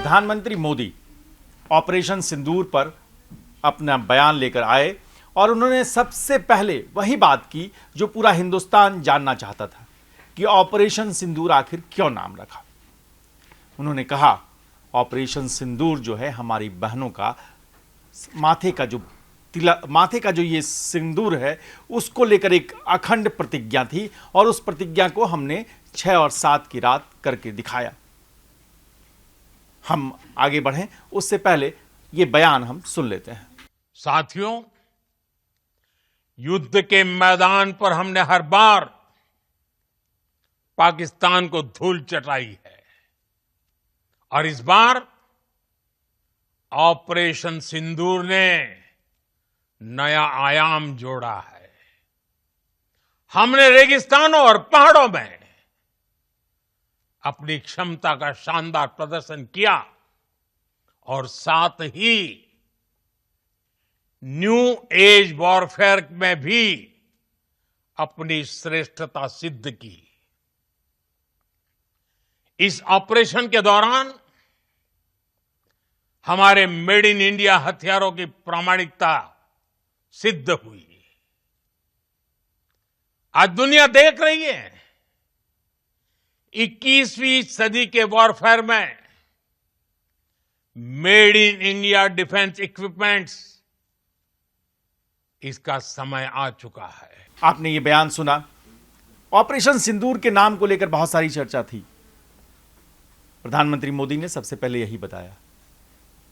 प्रधानमंत्री मोदी ऑपरेशन सिंदूर पर अपना बयान लेकर आए और उन्होंने सबसे पहले वही बात की जो पूरा हिंदुस्तान जानना चाहता था कि ऑपरेशन सिंदूर आखिर क्यों नाम रखा। उन्होंने कहा ऑपरेशन सिंदूर जो है हमारी बहनों का माथे का जो ये सिंदूर है उसको लेकर एक अखंड प्रतिज्ञा थी और उस प्रतिज्ञा को हमने 6 और 7 की रात करके दिखाया। हम आगे बढ़ें उससे पहले ये बयान हम सुन लेते हैं। साथियों, युद्ध के मैदान पर हमने हर बार पाकिस्तान को धूल चटाई है और इस बार ऑपरेशन सिंदूर ने नया आयाम जोड़ा है। हमने रेगिस्तानों और पहाड़ों में अपनी क्षमता का शानदार प्रदर्शन किया और साथ ही न्यू एज वॉरफेयर में भी अपनी श्रेष्ठता सिद्ध की। इस ऑपरेशन के दौरान हमारे मेड इन इंडिया हथियारों की प्रामाणिकता सिद्ध हुई। आज दुनिया देख रही है 21वीं सदी के वॉरफेयर में made in India defence equipments, इसका समय आ चुका है। आपने ये बयान सुना। ऑपरेशन सिंदूर के नाम को लेकर बहुत सारी चर्चा थी। प्रधानमंत्री मोदी ने सबसे पहले यही बताया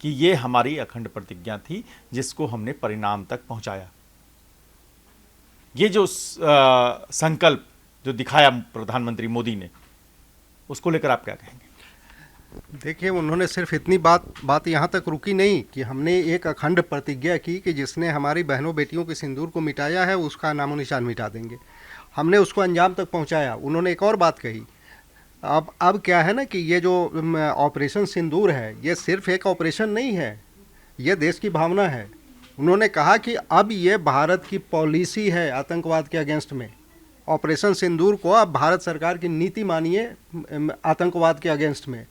कि ये हमारी अखंड प्रतिज्ञा थी जिसको हमने परिणाम तक पहुंचाया। ये जो संकल्प जो दिखाया प्रधानमंत्री मोदी ने, उसको लेकर आप क्या कहेंगे? देखिए, उन्होंने सिर्फ इतनी बात यहाँ तक रुकी नहीं कि हमने एक अखंड प्रतिज्ञा की कि जिसने हमारी बहनों बेटियों के सिंदूर को मिटाया है उसका नामो निशान मिटा देंगे। हमने उसको अंजाम तक पहुँचाया। उन्होंने एक और बात कही। अब क्या है ना कि ये जो ऑपरेशन सिंदूर है ये सिर्फ एक ऑपरेशन नहीं है, ये देश की भावना है। उन्होंने कहा कि अब ये भारत की पॉलिसी है आतंकवाद के अगेंस्ट में। ऑपरेशन सिंदूर को अब भारत सरकार की नीति मानिए आतंकवाद के अगेंस्ट में।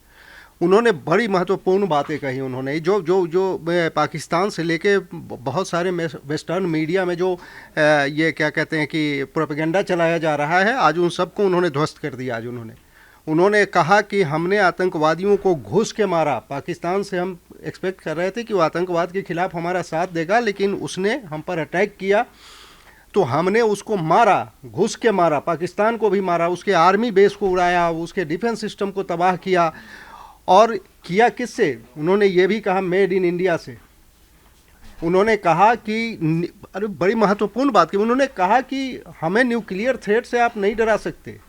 उन्होंने बड़ी महत्वपूर्ण बातें कही। उन्होंने जो पाकिस्तान से लेके बहुत सारे वेस्टर्न मीडिया में जो ये क्या कहते हैं कि प्रोपेगेंडा चलाया जा रहा है, आज उन सबको उन्होंने ध्वस्त कर दिया। आज उन्होंने कहा कि हमने आतंकवादियों को घुस के मारा। पाकिस्तान से हम एक्सपेक्ट कर रहे थे कि वो आतंकवाद के खिलाफ हमारा साथ देगा, लेकिन उसने हम पर अटैक किया तो हमने उसको मारा, घुस के मारा, पाकिस्तान को भी मारा, उसके आर्मी बेस को उड़ाया, उसके डिफेंस सिस्टम को तबाह किया। और किया किससे? उन्होंने ये भी कहा मेड इन इंडिया से। उन्होंने कहा कि अरे बड़ी महत्वपूर्ण बात की, उन्होंने कहा कि हमें न्यूक्लियर थ्रेट से आप नहीं डरा सकते,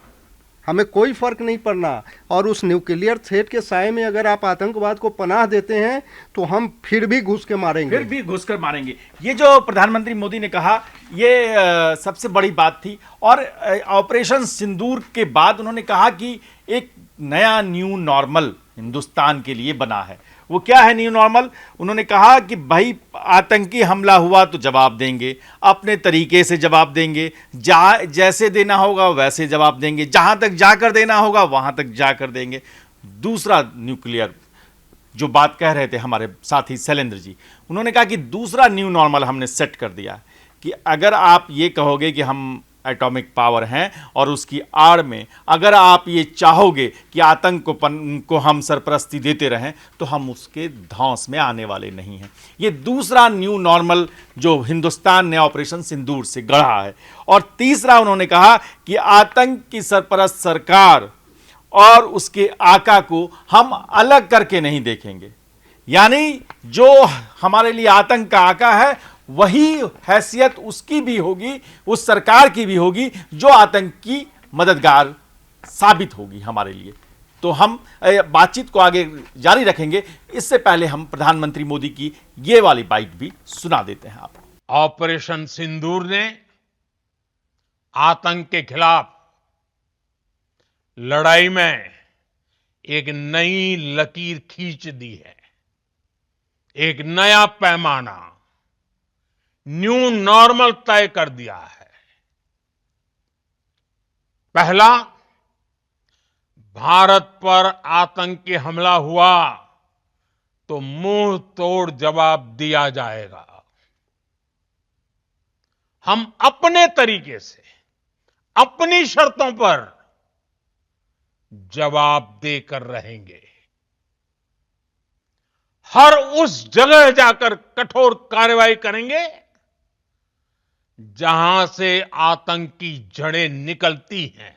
हमें कोई फर्क नहीं पड़ना, और उस न्यूक्लियर थ्रेट के साए में अगर आप आतंकवाद को पनाह देते हैं तो हम फिर भी घुस कर मारेंगे। ये जो प्रधानमंत्री मोदी ने कहा ये सबसे बड़ी बात थी। और ऑपरेशन सिंदूर के बाद उन्होंने कहा कि एक नया न्यू नॉर्मल हिंदुस्तान के लिए बना है। वो क्या है न्यू नॉर्मल? उन्होंने कहा कि भाई आतंकी हमला हुआ तो जवाब देंगे, अपने तरीके से जवाब देंगे, जैसे देना होगा वैसे जवाब देंगे, जहां तक जाकर देना होगा वहां तक जाकर देंगे। दूसरा न्यूक्लियर जो बात कह रहे थे हमारे साथी शैलेंद्र जी, उन्होंने कहा कि दूसरा न्यू नॉर्मल हमने सेट कर दिया कि अगर आप ये कहोगे कि हम एटॉमिक पावर हैं और उसकी आड़ में अगर आप ये चाहोगे कि आतंक को हम सरपरस्ती देते रहें तो हम उसके धौंस में आने वाले नहीं हैं। ये दूसरा न्यू नॉर्मल जो हिंदुस्तान ने ऑपरेशन सिंदूर से गढ़ा है। और तीसरा उन्होंने कहा कि आतंक की सरपरस्त सरकार और उसके आका को हम अलग करके नहीं देखेंगे। यानी जो हमारे लिए आतंक का आका है वही हैसियत उसकी भी होगी, उस सरकार की भी होगी जो आतंक की मददगार साबित होगी हमारे लिए। तो हम बातचीत को आगे जारी रखेंगे। इससे पहले हम प्रधानमंत्री मोदी की ये वाली बाइट भी सुना देते हैं आपको। ऑपरेशन सिंदूर ने आतंक के खिलाफ लड़ाई में एक नई लकीर खींच दी है, एक नया पैमाना, न्यू नॉर्मल तय कर दिया है। पहला, भारत पर आतंकी हमला हुआ तो मुंह तोड़ जवाब दिया जाएगा। हम अपने तरीके से, अपनी शर्तों पर जवाब देकर रहेंगे। हर उस जगह जाकर कठोर कार्रवाई करेंगे जहां से आतंक की जड़ें निकलती हैं।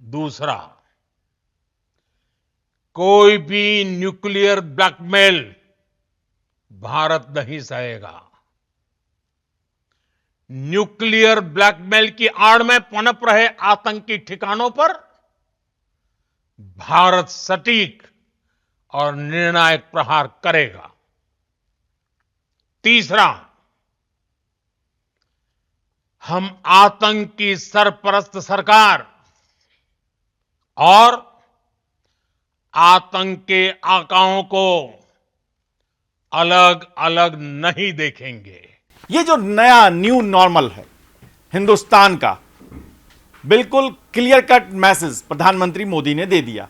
दूसरा, कोई भी न्यूक्लियर ब्लैकमेल भारत नहीं सहेगा। न्यूक्लियर ब्लैकमेल की आड़ में पनप रहे आतंकी ठिकानों पर भारत सटीक और निर्णायक प्रहार करेगा। तीसरा, हम आतंक की सरपरस्त सरकार और आतंक के आकाओं को अलग अलग नहीं देखेंगे। ये जो नया न्यू नॉर्मल है हिंदुस्तान का, बिल्कुल क्लियर कट मैसेज प्रधानमंत्री मोदी ने दे दिया।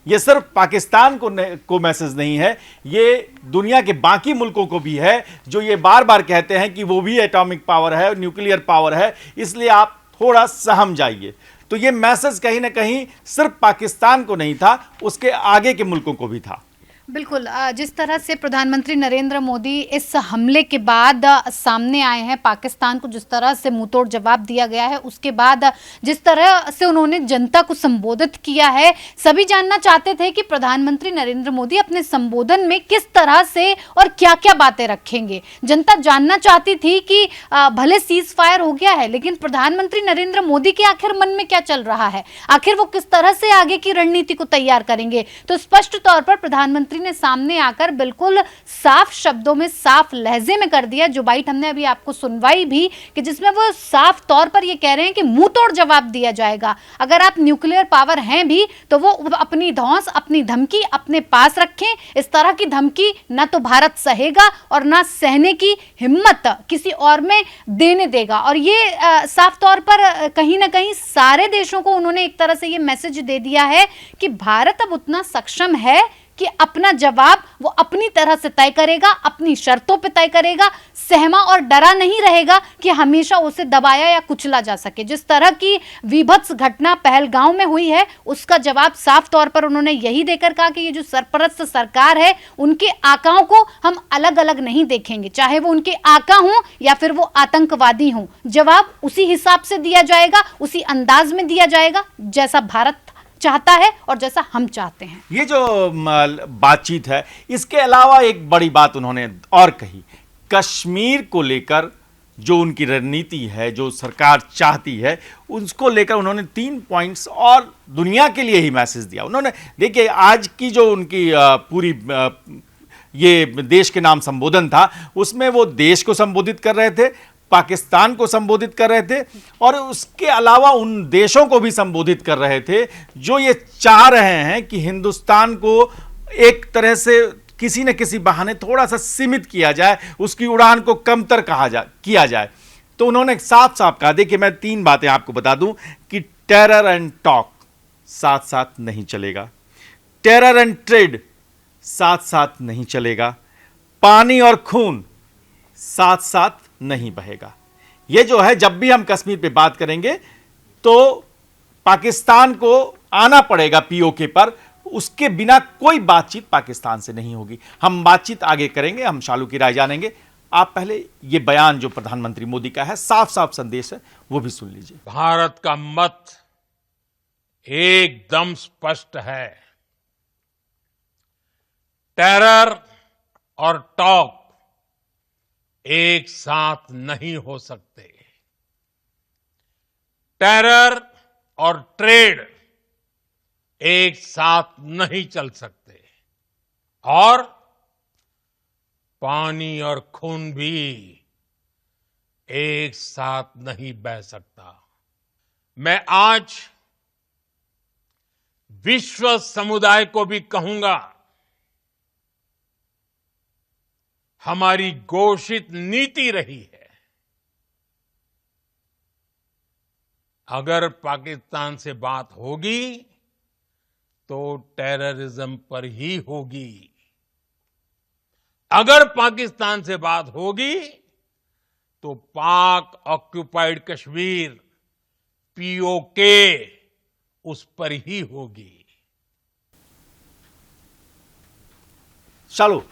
ये सिर्फ पाकिस्तान को मैसेज नहीं है, ये दुनिया के बाकी मुल्कों को भी है, जो ये बार बार कहते हैं कि वो भी एटॉमिक पावर है, न्यूक्लियर पावर है, इसलिए आप थोड़ा सहम जाइए। तो ये मैसेज कहीं ना कहीं सिर्फ पाकिस्तान को नहीं था, उसके आगे के मुल्कों को भी था। बिल्कुल, जिस तरह से प्रधानमंत्री नरेंद्र मोदी इस हमले के बाद सामने आए हैं, पाकिस्तान को जिस तरह से मुंहतोड़ जवाब दिया गया है, उसके बाद जिस तरह से उन्होंने जनता को संबोधित किया है, सभी जानना चाहते थे कि प्रधानमंत्री नरेंद्र मोदी अपने संबोधन में किस तरह से और क्या क्या बातें रखेंगे। जनता जानना चाहती थी कि भले सीज फायर हो गया है, लेकिन प्रधानमंत्री नरेंद्र मोदी के आखिर मन में क्या चल रहा है, आखिर वो किस तरह से आगे की रणनीति को तैयार करेंगे। तो स्पष्ट तौर पर प्रधानमंत्री ने सामने आकर बिल्कुल साफ शब्दों में, साफ लहजे में कर दिया, जो बाइट हमने अभी आपको सुनवाई भी, कि जिसमें वो साफ तौर पर ये कह रहे हैं कि मुंह तोड़ जवाब दिया जाएगा। अगर आप न्यूक्लियर पावर हैं भी तो वो अपनी धौंस, अपनी धमकी अपने पास रखें। इस तरह की धमकी ना तो भारत सहेगा और ना सहने की हिम्मत किसी और में देने देगा। और ये साफ तौर पर कहीं ना कहीं सारे देशों को उन्होंने एक तरह से ये मैसेज दे दिया है कि भारत अब उतना सक्षम है कि अपना जवाब वो अपनी तरह से तय करेगा, अपनी शर्तों पे तय करेगा, सहमा और डरा नहीं रहेगा कि हमेशा उसे दबाया या कुचला जा सके। जिस तरह की विभत्स घटना पहलगांव में हुई है, उसका जवाब साफ तौर पर उन्होंने यही देकर कहा कि ये जो सरपरस्त सरकार है, उनके आकाओं को हम अलग अलग नहीं देखेंगे, चाहे वो उनके आका हों या फिर वो आतंकवादी हों। जवाब उसी हिसाब से दिया जाएगा, उसी अंदाज में दिया जाएगा जैसा भारत चाहता है और जैसा हम चाहते हैं। ये जो बातचीत है, इसके अलावा एक बड़ी बात उन्होंने और कही, कश्मीर को लेकर जो उनकी रणनीति है, जो सरकार चाहती है, उसको लेकर उन्होंने 3 पॉइंट्स और दुनिया के लिए ही मैसेज दिया। उन्होंने, देखिए, आज की जो उनकी पूरी ये देश के नाम संबोधन था, उसमें वो देश को संबोधित कर रहे थे, पाकिस्तान को संबोधित कर रहे थे, और उसके अलावा उन देशों को भी संबोधित कर रहे थे जो ये चाह रहे हैं कि हिंदुस्तान को एक तरह से किसी न किसी बहाने थोड़ा सा सीमित किया जाए, उसकी उड़ान को कमतर किया जाए। तो उन्होंने साफ साफ कहा, देखिए मैं 3 बातें आपको बता दूं कि टेरर एंड टॉक साथ साथ नहीं चलेगा, टेरर एंड ट्रेड साथ साथ नहीं चलेगा, पानी और खून साथ साथ नहीं बहेगा। ये जो है, जब भी हम कश्मीर पे बात करेंगे तो पाकिस्तान को आना पड़ेगा पीओके पर, उसके बिना कोई बातचीत पाकिस्तान से नहीं होगी। हम बातचीत आगे करेंगे, हम शालू की राय जानेंगे। आप पहले ये बयान जो प्रधानमंत्री मोदी का है, साफ साफ संदेश है, वो भी सुन लीजिए। भारत का मत एकदम स्पष्ट है, टेरर और टॉक एक साथ नहीं हो सकते, टेरर और ट्रेड एक साथ नहीं चल सकते, और पानी और खून भी एक साथ नहीं बह सकता। मैं आज विश्व समुदाय को भी कहूंगा, हमारी घोषित नीति रही है, अगर पाकिस्तान से बात होगी तो टेररिज्म पर ही होगी। अगर पाकिस्तान से बात होगी तो पाक ऑक्युपाइड कश्मीर पीओके उस पर ही होगी। चलो,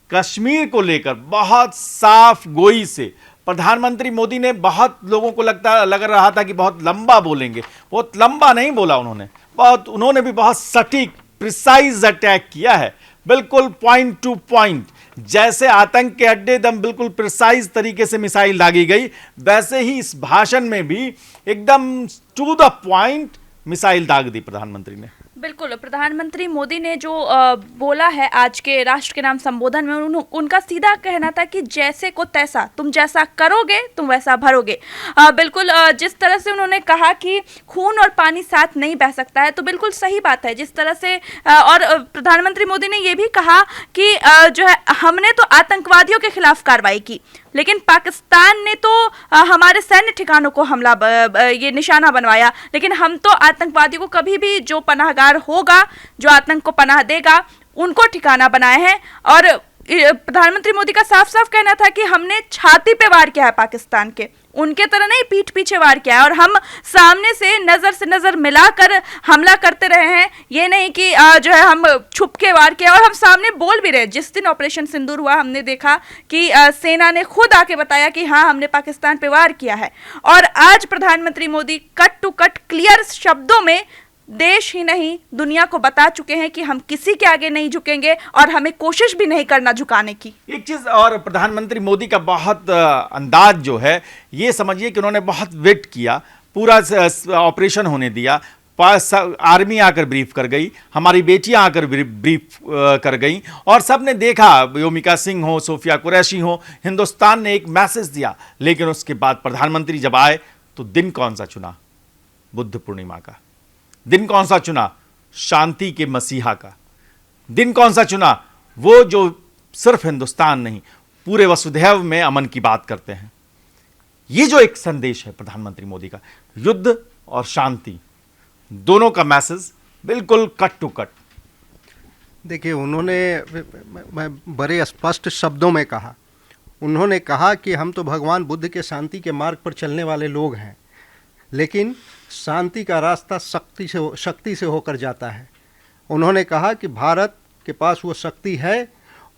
कश्मीर को लेकर बहुत साफ गोई से प्रधानमंत्री मोदी ने, बहुत लोगों को लग रहा था कि बहुत लंबा बोलेंगे, बहुत लंबा नहीं बोला उन्होंने भी बहुत सटीक प्रिसाइज अटैक किया है, बिल्कुल पॉइंट टू पॉइंट। जैसे आतंक के अड्डे दम बिल्कुल प्रिसाइज तरीके से मिसाइल दागी गई, वैसे ही इस भाषण में भी एकदम टू द पॉइंट मिसाइल दाग दी प्रधानमंत्री ने। बिल्कुल, प्रधानमंत्री मोदी ने जो बोला है आज के राष्ट्र के नाम संबोधन में, उनका सीधा कहना था कि जैसे को तैसा, तुम जैसा करोगे तुम वैसा भरोगे। बिल्कुल, जिस तरह से उन्होंने कहा कि खून और पानी साथ नहीं बह सकता है, तो बिल्कुल सही बात है। जिस तरह से और प्रधानमंत्री मोदी ने ये भी कहा कि जो है हमने तो आतंकवादियों के खिलाफ कार्रवाई की, लेकिन पाकिस्तान ने तो हमारे सैन्य ठिकानों को ये निशाना बनवाया, लेकिन हम तो आतंकवादियों को कभी भी, जो पनाहगार होगा, जो आतंक को पनाह देगा, उनको ठिकाना बनाए हैं। और प्रधानमंत्री मोदी का साफ साफ कहना था कि हमने छाती पे वार किया है पाकिस्तान के, उनके तरह नहीं पीठ पीछे वार किया है, और हम सामने से नजर मिलाकर हमला करते रहे हैं। ये नहीं कि जो है हम छुप के वार किया, और हम सामने बोल भी रहे। जिस दिन ऑपरेशन सिंदूर हुआ, हमने देखा कि सेना ने खुद आके बताया कि हाँ, हमने पाकिस्तान पे वार किया है। और आज प्रधानमंत्री Modi cut to cut clear शब्दों में देश ही नहीं दुनिया को बता चुके हैं कि हम किसी के आगे नहीं झुकेंगे और हमें कोशिश भी नहीं करना झुकाने की। एक चीज और, प्रधानमंत्री मोदी का बहुत अंदाज जो है, ये समझिए कि उन्होंने बहुत वेट किया, पूरा ऑपरेशन होने दिया, आर्मी आकर ब्रीफ कर गई, हमारी बेटियां आकर ब्रीफ कर गई, और सबने देखा, योमिका सिंह हो, सोफिया कुरैशी हो, हिंदुस्तान ने एक मैसेज दिया। लेकिन उसके बाद प्रधानमंत्री जब आए तो दिन कौन सा चुना? बुद्ध पूर्णिमा का दिन कौन सा चुना? शांति के मसीहा का दिन कौन सा चुना? वो जो सिर्फ हिंदुस्तान नहीं, पूरे वसुधैव में अमन की बात करते हैं। ये जो एक संदेश है प्रधानमंत्री मोदी का, युद्ध और शांति दोनों का मैसेज बिल्कुल कट टू कट। देखिए, उन्होंने बड़े स्पष्ट शब्दों में कहा, उन्होंने कहा कि हम तो भगवान बुद्ध के शांति के मार्ग पर चलने वाले लोग हैं, लेकिन शांति का रास्ता शक्ति से होकर जाता है। उन्होंने कहा कि भारत के पास वो शक्ति है,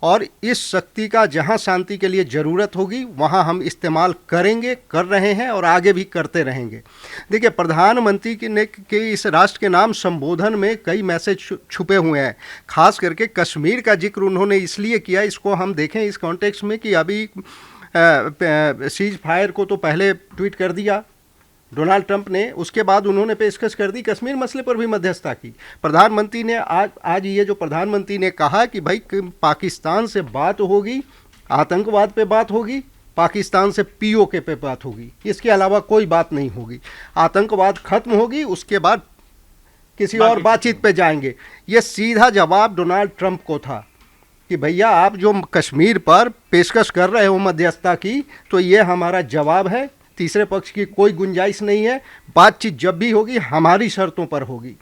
और इस शक्ति का जहां शांति के लिए ज़रूरत होगी वहां हम इस्तेमाल करेंगे, कर रहे हैं और आगे भी करते रहेंगे। देखिए, प्रधानमंत्री के इस राष्ट्र के नाम संबोधन में कई मैसेज छुपे हुए हैं। खास करके कश्मीर का जिक्र उन्होंने इसलिए किया, इसको हम देखें इस कॉन्टेक्स्ट में कि अभी सीज फायर को तो पहले ट्वीट कर दिया डोनाल्ड ट्रंप ने, उसके बाद उन्होंने पेशकश कर दी कश्मीर मसले पर भी मध्यस्थता की। प्रधानमंत्री ने आज ये जो प्रधानमंत्री ने कहा कि भाई पाकिस्तान से बात होगी, आतंकवाद पे बात होगी, पाकिस्तान से पीओके पे बात होगी, इसके अलावा कोई बात नहीं होगी। आतंकवाद खत्म होगी, उसके बाद किसी और बातचीत पे जाएंगे। ये सीधा जवाब डोनाल्ड ट्रंप को था कि भैया आप जो कश्मीर पर पेशकश कर रहे हो मध्यस्थता की, तो ये हमारा जवाब है, तीसरे पक्ष की कोई गुंजाइश नहीं है, बातचीत जब भी होगी हमारी शर्तों पर होगी।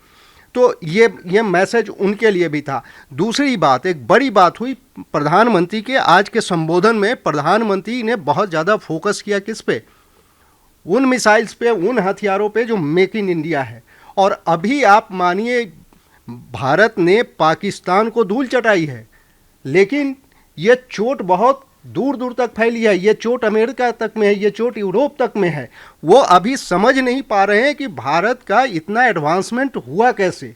तो ये मैसेज उनके लिए भी था। दूसरी बात, एक बड़ी बात हुई प्रधानमंत्री के आज के संबोधन में। प्रधानमंत्री ने बहुत ज़्यादा फोकस किया किस पे? उन मिसाइल्स पे, उन हथियारों पे जो मेक इन इंडिया है। और अभी आप मानिए भारत ने पाकिस्तान को धूल चटाई है, लेकिन ये चोट बहुत दूर दूर तक फैली है। ये चोट अमेरिका तक में है, ये चोट यूरोप तक में है। वो अभी समझ नहीं पा रहे हैं कि भारत का इतना एडवांसमेंट हुआ कैसे।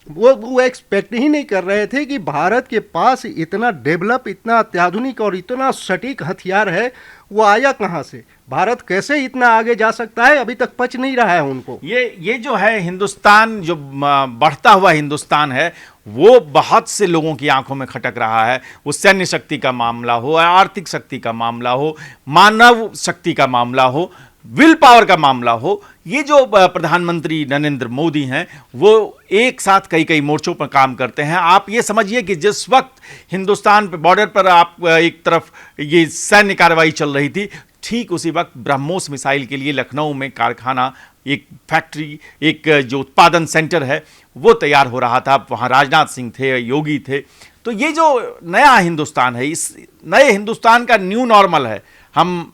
वो एक्सपेक्ट ही नहीं कर रहे थे कि भारत के पास इतना डेवलप, इतना अत्याधुनिक और इतना सटीक हथियार है। वो आया कहाँ से? भारत कैसे इतना आगे जा सकता है, अभी तक पच नहीं रहा है उनको। ये जो है हिंदुस्तान, जो बढ़ता हुआ हिंदुस्तान है, वो बहुत से लोगों की आंखों में खटक रहा है। वो सैन्य शक्ति का मामला हो, आर्थिक शक्ति का मामला हो, मानव शक्ति का मामला हो, विल पावर का मामला हो। ये जो प्रधानमंत्री नरेंद्र मोदी हैं, वो एक साथ कई कई मोर्चों पर काम करते हैं। आप ये समझिए कि जिस वक्त हिंदुस्तान पे बॉर्डर पर आप एक तरफ ये सैन्य कार्रवाई चल रही थी, ठीक उसी वक्त ब्रह्मोस मिसाइल के लिए लखनऊ में कारखाना, एक फैक्ट्री, एक जो उत्पादन सेंटर है वो तैयार हो रहा था। वहाँ राजनाथ सिंह थे, योगी थे। तो ये जो नया हिंदुस्तान है, इस नए हिंदुस्तान का न्यू नॉर्मल है। हम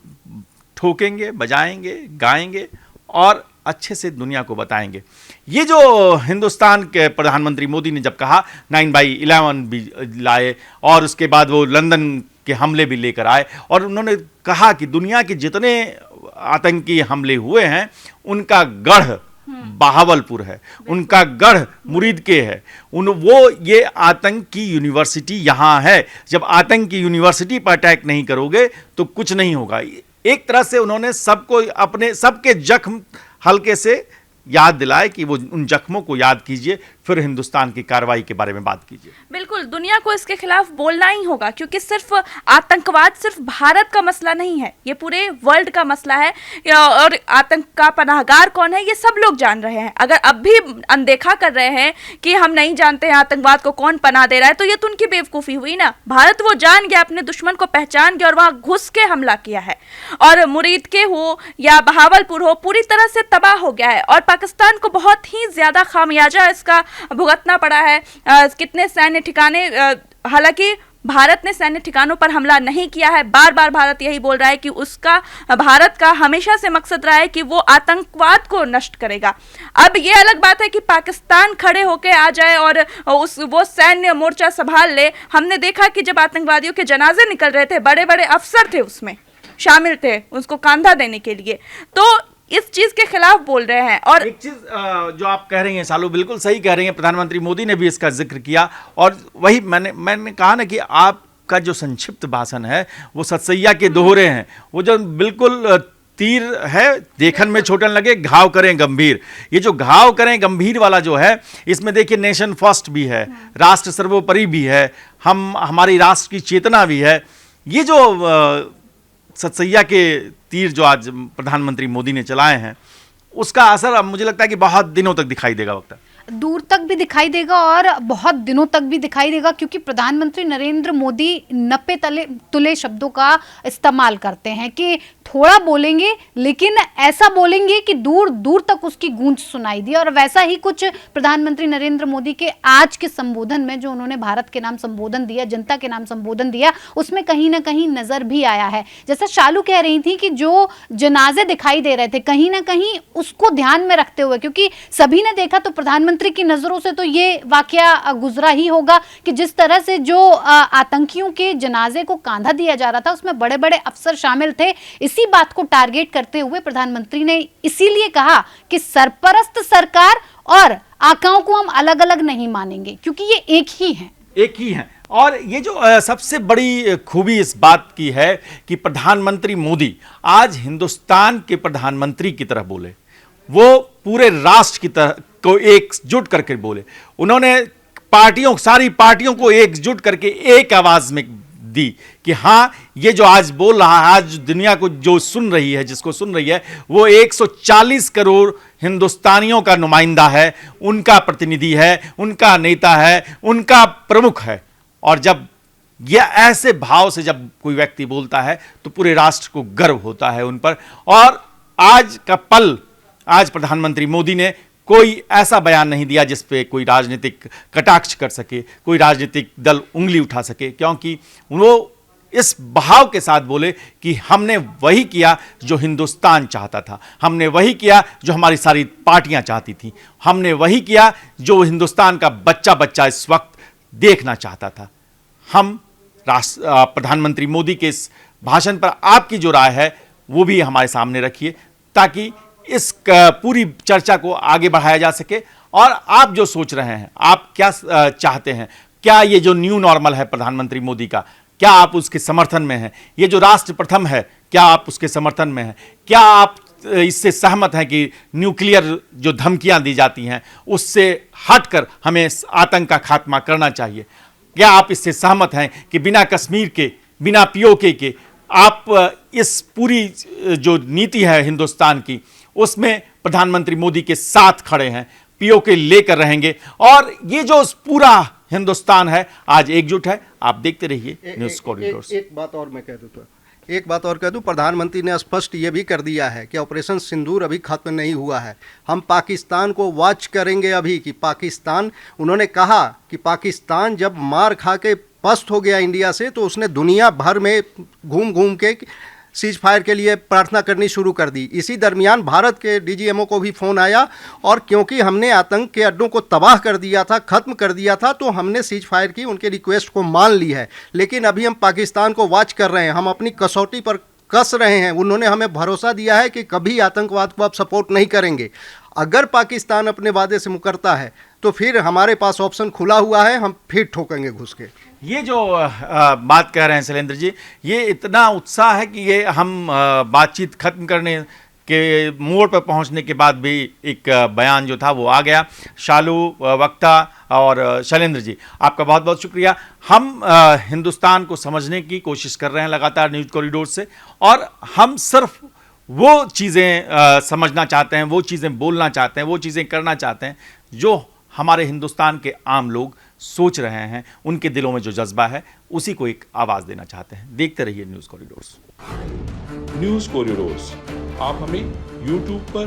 ठोकेंगे, बजाएंगे, गाएंगे और अच्छे से दुनिया को बताएंगे। ये जो हिंदुस्तान के प्रधानमंत्री मोदी ने जब कहा 9/11 भी लाए और उसके बाद वो लंदन के हमले भी लेकर आए और उन्होंने कहा कि दुनिया के जितने आतंकी हमले हुए हैं उनका गढ़ बहावलपुर है, उनका गढ़ मुरीद के है, वो ये आतंक की यूनिवर्सिटी यहाँ है। जब आतंक की यूनिवर्सिटी पर अटैक नहीं करोगे तो कुछ नहीं होगा। एक तरह से उन्होंने सबको अपने सबके जख्म हल्के से याद दिलाए कि वो उन जख्मों को याद कीजिए, फिर हिंदुस्तान की कार्रवाई के बारे में बात कीजिए। बिल्कुल, दुनिया को इसके खिलाफ बोलना ही होगा, क्योंकि सिर्फ आतंकवाद सिर्फ भारत का मसला नहीं है, ये पूरे वर्ल्ड का मसला है। और आतंक का पनाहगार कौन है ये सब लोग जान रहे हैं। अगर अब भी अनदेखा कर रहे हैं कि हम नहीं जानते हैं आतंकवाद को कौन पनाह दे रहा है, तो ये तो उनकी बेवकूफ़ी हुई ना। भारत वो जान गया, अपने दुश्मन को पहचान गया और वहाँ घुस के हमला किया है। और मुरीद के हो या बहावलपुर हो, पूरी तरह से तबाह हो गया है और पाकिस्तान को बहुत ही ज़्यादा खामियाजा इसका भुगतना पड़ा है। कितने सैन्य ठिकाने, हालांकि भारत ने सैन्य ठिकानों पर हमला नहीं किया है, बार बार भारत यही बोल रहा है कि उसका, भारत का हमेशा से मकसद रहा है कि वो आतंकवाद को नष्ट करेगा। अब ये अलग बात है कि पाकिस्तान खड़े होकर आ जाए और वो सैन्य मोर्चा संभाल ले। हमने देखा कि जब आतंकवादियों के जनाजे निकल रहे थे, बड़े बड़े अफसर थे उसमें शामिल थे उसको कंधा देने के लिए, तो इस चीज के खिलाफ बोल रहे हैं। और एक चीज जो आप कह रही हैं सालू, बिल्कुल सही कह रही हैं। प्रधानमंत्री मोदी ने भी इसका जिक्र किया और वही मैंने कहा ना कि आपका जो संक्षिप्त भाषण है वो सतसैया के दोहरे हैं। वो जो बिल्कुल तीर है, देखन में छोटन लगे, घाव करें गंभीर। ये जो घाव करें गंभीर वाला जो है, इसमें देखिए नेशन फर्स्ट भी है, राष्ट्र सर्वोपरि भी है, हमारी राष्ट्र की चेतना भी है। ये जो सतसैया के तीर जो आज प्रधानमंत्री मोदी ने चलाए हैं, उसका असर अब मुझे लगता है कि बहुत दिनों तक दिखाई देगा, वक्त दूर तक भी दिखाई देगा और बहुत दिनों तक भी दिखाई देगा, क्योंकि प्रधानमंत्री नरेंद्र मोदी नप्पे तुले शब्दों का इस्तेमाल करते हैं कि थोड़ा बोलेंगे लेकिन ऐसा बोलेंगे कि दूर दूर तक उसकी गूंज सुनाई दी। और वैसा ही कुछ प्रधानमंत्री नरेंद्र मोदी के आज के संबोधन में, जो उन्होंने भारत के नाम संबोधन दिया, जनता के नाम संबोधन दिया, उसमें कहीं ना कहीं नजर भी आया है। जैसा शालू कह रही थी कि जो जनाजे दिखाई दे रहे थे, कहीं ना कहीं उसको ध्यान में रखते हुए, क्योंकि सभी ने देखा तो प्रधानमंत्री की नजरों से तो ये वाकया गुजरा ही होगा कि जिस तरह से जो आतंकियों के जनाजे को कांधा दिया जा रहा था, उसमें बड़े बड़े अफसर शामिल थे। इसी बात को टारगेट करते हुए प्रधानमंत्री ने इसीलिए कहा कि सरपरस्त सरकार और आकाओं को हम अलग अलग नहीं मानेंगे, क्योंकि ये एक ही हैं। और ये जो सबसे बड़ी खूबी इस बात की है कि प्रधानमंत्री मोदी आज हिंदुस्तान के प्रधानमंत्री की तरह बोले, वो पूरे राष्ट्र की तरह को एकजुट करके बोले। उन्होंने सारी पार्टियों को एकजुट करके एक आवाज में दी कि हाँ, ये जो आज बोल रहा है, आज दुनिया को जो सुन रही है, जिसको सुन रही है, वो 140 करोड़ हिंदुस्तानियों का नुमाइंदा है, उनका प्रतिनिधि है, उनका नेता है, उनका प्रमुख है। और जब यह ऐसे भाव से जब कोई व्यक्ति बोलता है तो पूरे राष्ट्र को गर्व होता है उन पर। और आज का पल, आज प्रधानमंत्री मोदी ने कोई ऐसा बयान नहीं दिया जिस पे कोई राजनीतिक कटाक्ष कर सके, कोई राजनीतिक दल उंगली उठा सके, क्योंकि वो इस भाव के साथ बोले कि हमने वही किया जो हिंदुस्तान चाहता था, हमने वही किया जो हमारी सारी पार्टियां चाहती थी, हमने वही किया जो हिंदुस्तान का बच्चा बच्चा इस वक्त देखना चाहता था। हम प्रधानमंत्री मोदी के इस भाषण पर आपकी जो राय है वो भी हमारे सामने रखिए, ताकि इस पूरी चर्चा को आगे बढ़ाया जा सके। और आप जो सोच रहे हैं, आप क्या चाहते हैं, क्या ये जो न्यू नॉर्मल है प्रधानमंत्री मोदी का, क्या आप उसके समर्थन में हैं? ये जो राष्ट्र प्रथम है, क्या आप उसके समर्थन में हैं? क्या आप इससे सहमत हैं कि न्यूक्लियर जो धमकियां दी जाती हैं उससे हटकर हमें आतंक का खात्मा करना चाहिए? क्या आप इससे सहमत हैं कि बिना कश्मीर के, बिना पीओके के आप इस पूरी जो नीति है हिंदुस्तान की, उसमें प्रधानमंत्री मोदी के साथ खड़े हैं, पीओके लेकर रहेंगे? और ये जो पूरा हिंदुस्तान है आज एकजुट है। आप देखते रहिए न्यूज़ कॉरिडोर्स। एक बात और मैं कह दूं तो एक बात और कह दूं, प्रधानमंत्री ने स्पष्ट ये भी कर दिया है कि ऑपरेशन सिंदूर अभी खत्म नहीं हुआ है। हम पाकिस्तान को वॉच करेंगे अभी कि पाकिस्तान, उन्होंने कहा कि पाकिस्तान जब मार खा के पस्त हो गया इंडिया से तो उसने दुनिया भर में घूम घूम के सीज फायर के लिए प्रार्थना करनी शुरू कर दी। इसी दरमियान भारत के डीजीएमओ को भी फ़ोन आया और क्योंकि हमने आतंक के अड्डों को तबाह कर दिया था, ख़त्म कर दिया था, तो हमने सीज फायर की उनके रिक्वेस्ट को मान ली है। लेकिन अभी हम पाकिस्तान को वॉच कर रहे हैं, हम अपनी कसौटी पर कस रहे हैं। उन्होंने हमें भरोसा दिया है कि कभी आतंकवाद को आप सपोर्ट नहीं करेंगे। अगर पाकिस्तान अपने वादे से मुकरता है तो फिर हमारे पास ऑप्शन खुला हुआ है, हम फिर ठोकेंगे घुस के। ये जो बात कह रहे हैं शैलेंद्र जी, ये इतना उत्साह है कि ये हम बातचीत खत्म करने के मोड़ पर पहुंचने के बाद भी एक बयान जो था वो आ गया। शालू, वक्ता और शैलेंद्र जी, आपका बहुत बहुत शुक्रिया। हम हिंदुस्तान को समझने की कोशिश कर रहे हैं लगातार न्यूज़ कॉरिडोर से, और हम सिर्फ वो चीज़ें समझना चाहते हैं, वो चीज़ें बोलना चाहते हैं, वो चीज़ें करना चाहते हैं जो हमारे हिंदुस्तान के आम लोग सोच रहे हैं। उनके दिलों में जो जज्बा है उसी को एक आवाज़ देना चाहते हैं। देखते रहिए न्यूज़ कॉरिडोर्स। न्यूज़ कॉरिडोर्स आप हमें YouTube पर,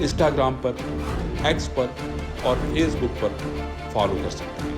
Instagram पर, X पर और Facebook पर फॉलो कर सकते हैं।